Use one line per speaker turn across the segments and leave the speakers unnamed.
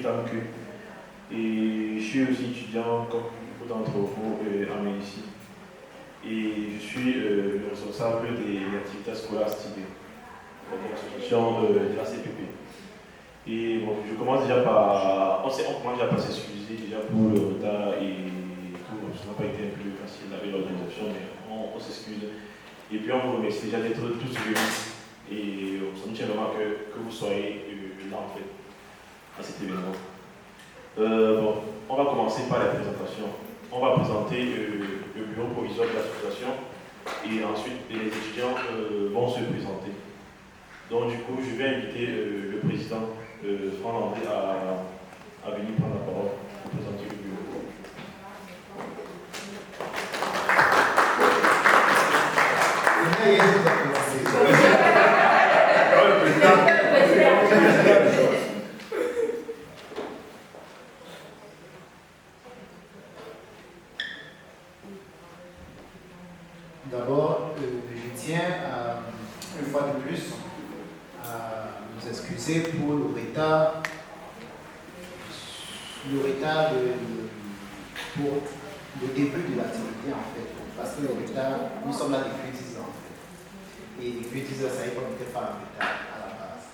FAMQ. Et je suis aussi étudiant, comme beaucoup d'entre vous, en médecine. Et je suis le responsable des activités scolaires STID, donc l'association de la CPP. Et bon, je commence déjà par. On commence déjà par s'excuser déjà pour le retard et tout. Ça n'a pas été un peu facile avec l'organisation, mais on s'excuse. Et puis on vous remercie déjà d'être tous venus. Et ça nous tient vraiment que vous soyez là en fait, à cet événement. Bon, on va commencer par la présentation. On va présenter le bureau provisoire de l'association et ensuite les étudiants vont se présenter. Donc du coup, je vais inviter le président Franck Landry à venir prendre la parole pour présenter le bureau.
D'abord, je tiens une fois de plus à nous excuser pour le retard pour le début de l'activité en fait. Parce que le retard, nous sommes là depuis 10 ans en fait. Et depuis 10 ans, ça y est, on n'était pas en retard à la base.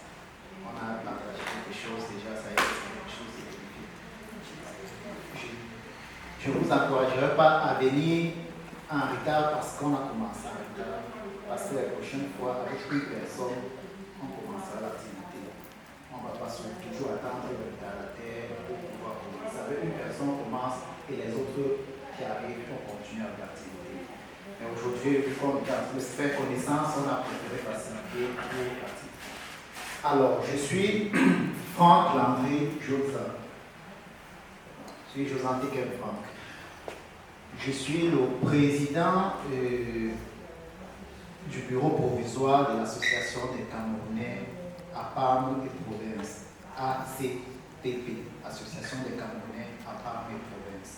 On a partagé quelque chose déjà, ça y est, c'est quelque chose de difficile. Je ne vous encouragerai pas à venir en retard parce qu'on a commencé en retard. Parce que la prochaine fois, avec une personne, on commencera l'activité. On ne va pas toujours attendre le retardataire pour pouvoir commencer. Avec une personne, on commence et les autres qui arrivent, on continue avec l'activité. Mais aujourd'hui, vu qu'on est en train de se faire connaissance, on a préféré faciliter pour l'activité. Alors, je suis Franck Landry Josa. Je suis Josanté Ken Franck. Je suis le président du bureau provisoire de l'association des Camerounais à Parme et Province, ACPP, Association des Camerounais à Parme et Province.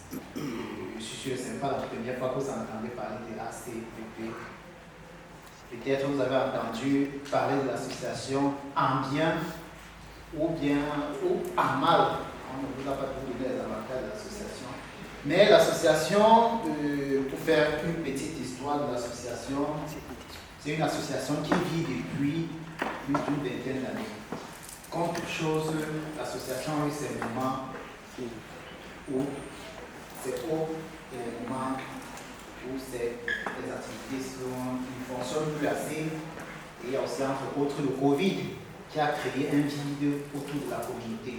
Je suis sûr que ce n'est pas la première fois que vous entendez parler de l'ACPP. Peut-être vous avez entendu parler de l'association en bien ou en mal. On ne vous a pas tout donné les avantages de l'association. Mais l'association, pour faire une petite histoire de l'association, c'est une association qui vit depuis plus d'une vingtaine d'années. Comme toute chose, l'association a eu ses moments où c'est haut et les moments où les activités ne fonctionnent plus assez. Et il y a aussi entre autres le Covid qui a créé un vide autour de la communauté.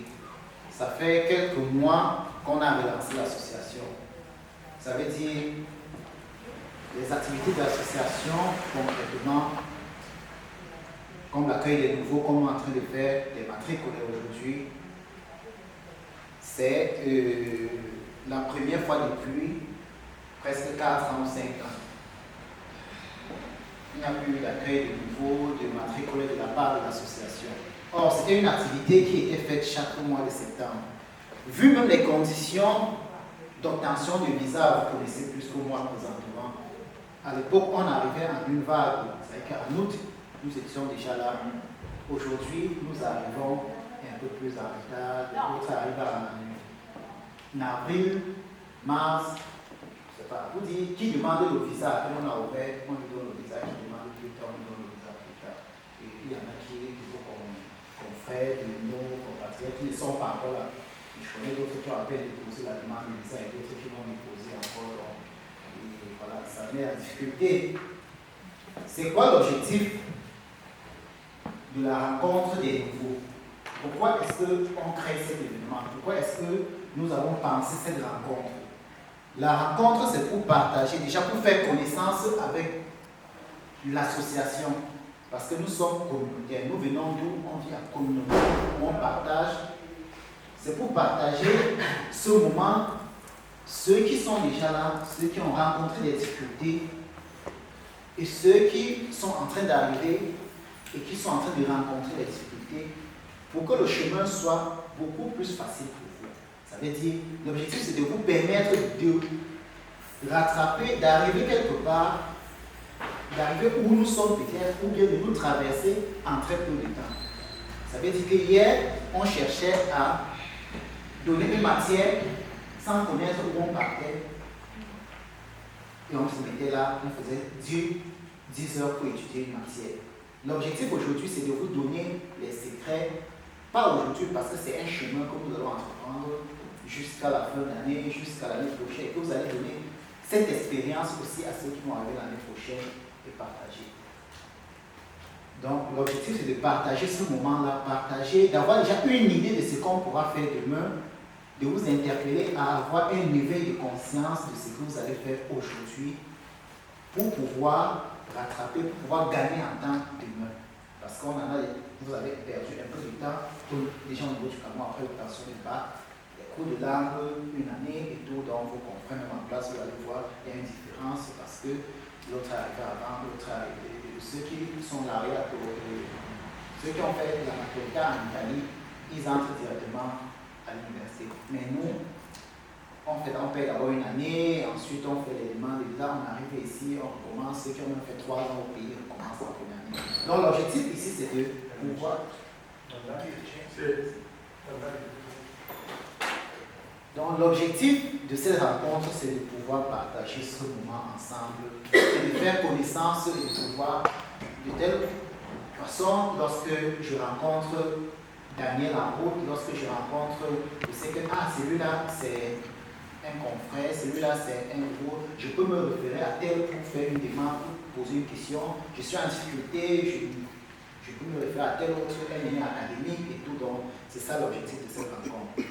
Ça fait quelques mois qu'on a relancé l'association. Ça veut dire les activités de l'association, concrètement, comme l'accueil des nouveaux, comme on est en train de faire des matricules aujourd'hui, c'est la première fois depuis presque 4 ans ou 5 ans. Il n'y a plus d'accueil de nouveaux, de matricules de la part de l'association. Or, c'était une activité qui était faite chaque mois de septembre. Vu même les conditions d'obtention de visa, vous connaissez plus que moi présentement. À l'époque, on arrivait en une vague. C'est-à-dire qu'en août, nous étions déjà là. Aujourd'hui, nous arrivons un peu plus en retard. D'autres arrivent en avril, mars. Je ne sais pas. Vous dites, qui demande le visa? Quand on a ouvert, on lui donne le visa. Qui demande plus tard, on lui donne le visa plus tard. Et puis, il y en a qui faut qu'on fait de nos compatriotes qui ne sont pas encore là. Je connais d'autres qui ont à peine déposé la demande de visa et d'autres qui vont déposer encore. Et voilà, ça met en difficulté. C'est quoi l'objectif de la rencontre des nouveaux? Pourquoi est-ce qu'on crée cet événement? Pourquoi est-ce que nous avons pensé cette rencontre? La rencontre, c'est pour partager, déjà pour faire connaissance avec l'association. Parce que nous sommes communautaires. Nous venons d'où? On vit en communauté, on partage. C'est pour partager ce moment, ceux qui sont déjà là, ceux qui ont rencontré des difficultés et ceux qui sont en train d'arriver et qui sont en train de rencontrer des difficultés pour que le chemin soit beaucoup plus facile pour vous. Ça veut dire, l'objectif c'est de vous permettre de rattraper, d'arriver quelque part, d'arriver où nous sommes peut-être, ou bien de nous traverser en très peu de temps. Ça veut dire qu'hier, on cherchait à donner une matière sans connaître où on partait. Et on se mettait là, on faisait 10 heures pour étudier une matière. L'objectif aujourd'hui, c'est de vous donner les secrets, pas aujourd'hui parce que c'est un chemin que nous allons entreprendre jusqu'à la fin d'année, jusqu'à l'année prochaine, et que vous allez donner cette expérience aussi à ceux qui vont arriver l'année prochaine et partager. Donc l'objectif c'est de partager ce moment-là, partager, d'avoir déjà une idée de ce qu'on pourra faire demain, de vous interpeller à avoir un éveil de conscience de ce que vous allez faire aujourd'hui pour pouvoir rattraper, pour pouvoir gagner en temps demain. Parce qu'on en a, vous avez perdu un peu de temps, déjà au niveau du Cameroun, après l'obtention du bac, les cours de langue, une année et tout, donc vous comprenez même en place, vous allez voir, il y a une différence parce que l'autre est arrivé avant, l'autre est arrivé. Ceux qui sont lauréats, ceux qui ont fait la maturità en Italie, ils entrent directement à l'université. Mais nous, on paye d'abord une année, ensuite on fait les demandes de visa, on arrive ici, on recommence. Ceux qui ont fait 3 ans au pays, on commence la première année. Donc l'objectif ici, c'est de pouvoir. Donc l'objectif de cette rencontre, c'est de pouvoir partager ce moment ensemble, et de faire connaissance et de pouvoir, de telle façon, lorsque je rencontre Daniel en route, lorsque je rencontre, je sais que celui-là c'est un confrère, celui-là c'est un nouveau, je peux me référer à tel pour faire une demande, pour poser une question, je suis en difficulté, je peux me référer à tel autre, un lien académique et tout, donc c'est ça l'objectif de cette rencontre.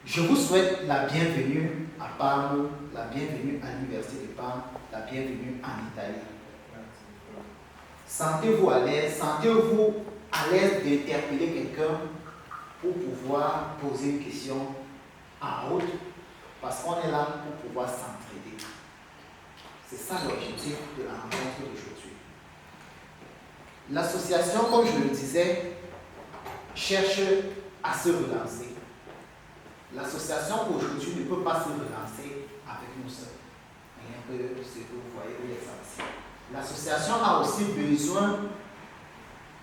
Je vous souhaite la bienvenue à Parme, la bienvenue à l'Université de Parme, la bienvenue en Italie. Sentez-vous à l'aise d'interpeller quelqu'un pour pouvoir poser une question en route, parce qu'on est là pour pouvoir s'entraider. C'est ça l'objectif de la rencontre d'aujourd'hui. L'association, comme je le disais, cherche à se relancer. L'association aujourd'hui ne peut pas se relancer avec nous seuls. Rien que ce que vous voyez où les anciens. L'association a aussi besoin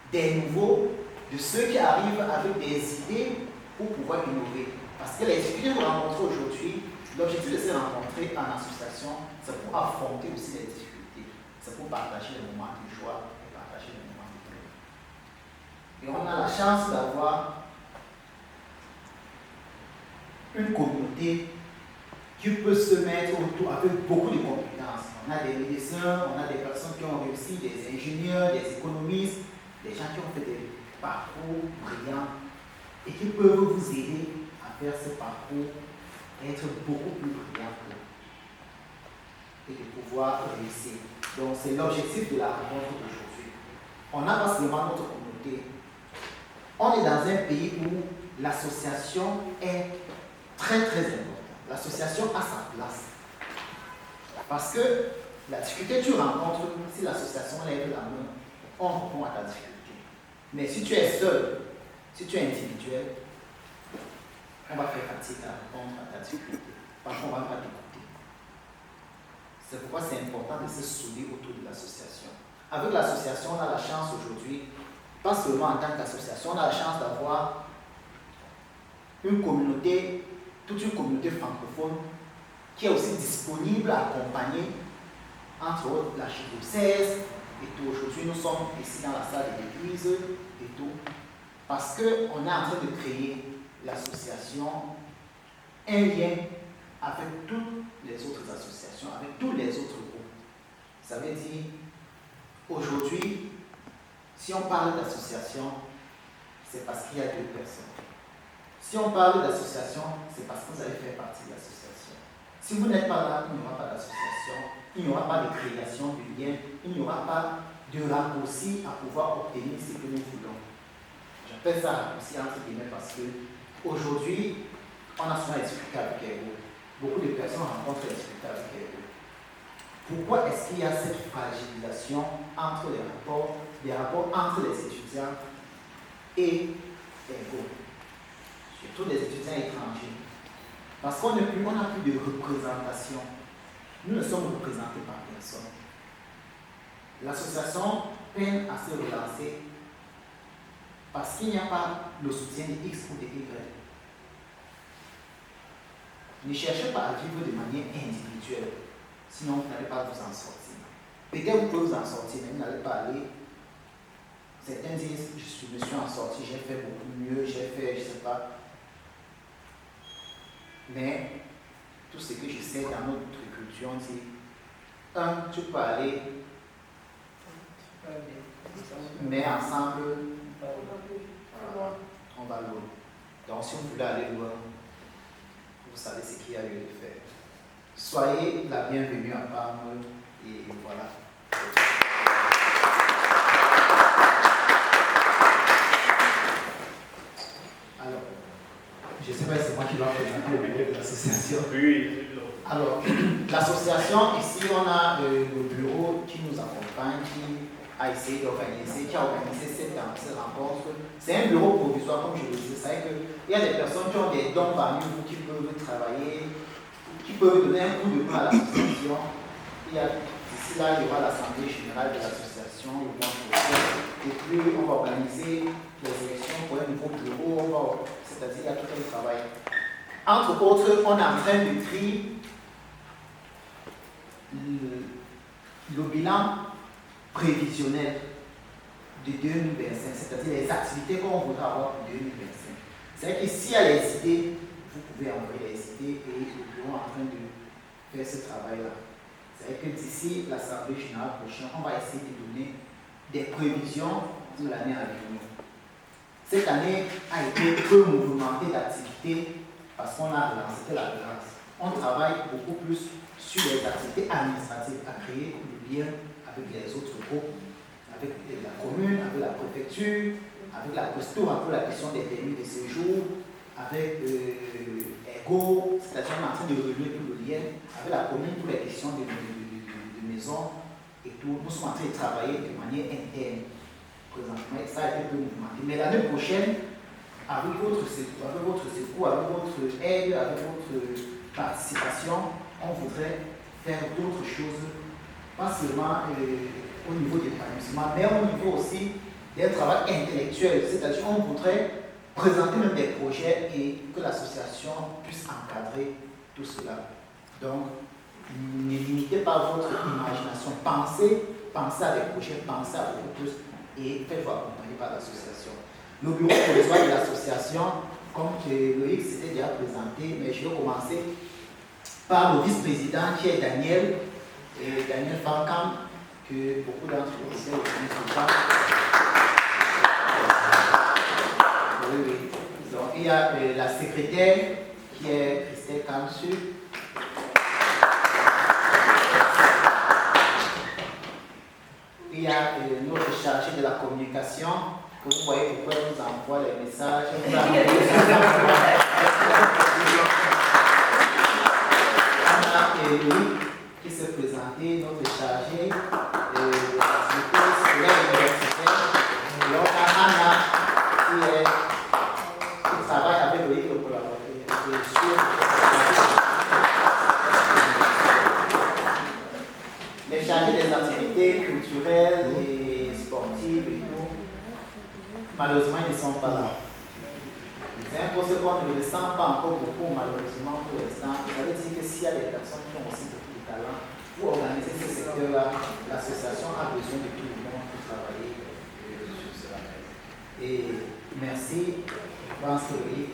des nouveaux, de ceux qui arrivent avec des idées pour pouvoir innover. Parce que les difficultés que vous rencontrez aujourd'hui, l'objectif de se rencontrer en association, c'est pour affronter aussi les difficultés. C'est pour partager les moments de joie et partager les moments de douleur. Et on a la chance d'avoir une communauté qui peut se mettre autour avec beaucoup de compétences. On a des médecins, on a des personnes qui ont réussi, des ingénieurs, des économistes, des gens qui ont fait des parcours brillants et qui peuvent vous aider à faire ce parcours et être beaucoup plus brillant et de pouvoir réussir. Donc c'est l'objectif de la rencontre d'aujourd'hui. On n'a pas seulement notre communauté. On est dans un pays où l'association est très très important. L'association a sa place. Parce que la difficulté que tu rencontres, si l'association lève la main, on répond à ta difficulté. Mais si tu es seul, si tu es individuel, on va faire fatigue à répondre à ta difficulté. Parfois, on ne va pas t'écouter. C'est pourquoi c'est important de se souder autour de l'association. Avec l'association, on a la chance aujourd'hui, pas seulement en tant qu'association, on a la chance d'avoir une communauté, toute une communauté francophone qui est aussi disponible à accompagner, entre autres, l'archidiocèse et tout. Aujourd'hui, nous sommes ici dans la salle de l'église et tout, parce qu'on est en train de créer l'association, un lien avec toutes les autres associations, avec tous les autres groupes. Ça veut dire, aujourd'hui, si on parle d'association, c'est parce qu'il y a 2 personnes. Si on parle d'association, c'est parce que vous allez faire partie de l'association. Si vous n'êtes pas là, il n'y aura pas d'association, il n'y aura pas de création de lien, il n'y aura pas de raccourci à pouvoir obtenir ce que nous voulons. J'appelle ça raccourci entre guillemets parce que aujourd'hui, on a souvent des difficultés avec les groupes. Beaucoup de personnes rencontrent des difficultés avec les groupes. Pourquoi est-ce qu'il y a cette fragilisation entre les rapports entre les étudiants et les groupes? Surtout les étudiants étrangers. Parce qu'on n'a plus de représentation. Nous ne sommes représentés par personne. L'association peine à se relancer parce qu'il n'y a pas le soutien de X ou de Y. Ne cherchez pas à vivre de manière individuelle, sinon vous n'allez pas vous en sortir. Peut-être vous pouvez vous en sortir, mais vous n'allez pas aller. Certains disent, je me suis en sorti, j'ai fait beaucoup mieux, j'ai fait, je ne sais pas. Mais tout ce que je sais dans notre culture, c'est tu peux aller, mais ensemble, on va loin. Donc si vous voulez aller loin, vous savez ce qu'il y a lieu de faire. Soyez la bienvenue à Parme et voilà. Alors, je ne sais pas si c'est moi qui dois présenter au bureau de l'association.
Oui.
Alors, l'association, ici, on a le bureau qui nous accompagne, qui a essayé d'organiser, qui a organisé cette rencontre. C'est un bureau provisoire, comme je le disais. C'est-à-dire qu'il y a des personnes qui ont des dons parmi vous, qui peuvent travailler, qui peuvent donner un coup de main à l'association. D'ici là, il y aura l'assemblée générale de l'association, le mois prochain. Et puis, on va organiser les élections pour un nouveau bureau. C'est-à-dire qu'il y a tout un travail. Entre autres, on est en train de trier le bilan prévisionnel de 2025, c'est-à-dire les activités qu'on voudra avoir pour 2025. C'est-à-dire que s'il y a les idées, vous pouvez envoyer les idées et le bureau est en train de faire ce travail-là. C'est-à-dire que d'ici l'Assemblée générale prochaine, on va essayer de donner des prévisions pour l'année à venir. Cette année a été peu mouvementée d'activités parce qu'on a relancé la relance. On travaille beaucoup plus sur les activités administratives, à créer le lien avec les autres groupes, avec la commune, avec la préfecture, avec la posture pour la question des permis de séjour, avec EGO, c'est-à-dire on est en train de relever tout le lien, avec la commune pour les questions de maison et tout. Nous sommes en train de travailler de manière interne présentement, et ça a été peu mouvementé. Mais l'année prochaine, avec votre secours, avec votre aide, avec votre participation, on voudrait faire d'autres choses, pas seulement au niveau de l'épanouissement, mais au niveau aussi d'un travail intellectuel. C'est-à-dire qu'on voudrait présenter même des projets et que l'association puisse encadrer tout cela. Donc, ne limitez pas votre imagination. Pensez à des projets, pensez à beaucoup plus et faites-vous accompagner par l'association. Le bureau provisoire de l'association, comme Loïc s'était déjà présenté, mais je vais commencer par le vice-président qui est Daniel Fankam, que beaucoup d'entre vous ne connaissent pas. Oui. Donc, il y a la secrétaire qui est Christelle Kamsu. Il y a notre chargé de la communication, que vous voyez pourquoi elle nous envoie les messages. On a Louis qui s'est présenté, notre chargé de l'activité scolaire universitaire. Et on a Anna qui travaille avec Loïc, le collaborateur. Les chargés des activités culturelles et sportives et tout, malheureusement, ils ne sont pas là. C'est un poste qu'on ne le sent pas encore beaucoup, malheureusement, pour l'instant. Ça veut dire que s'il y a des personnes qui ont aussi beaucoup de talent pour organiser ce secteur-là, l'association a besoin de tout le monde pour travailler sur cela. Et merci. Je pense que oui,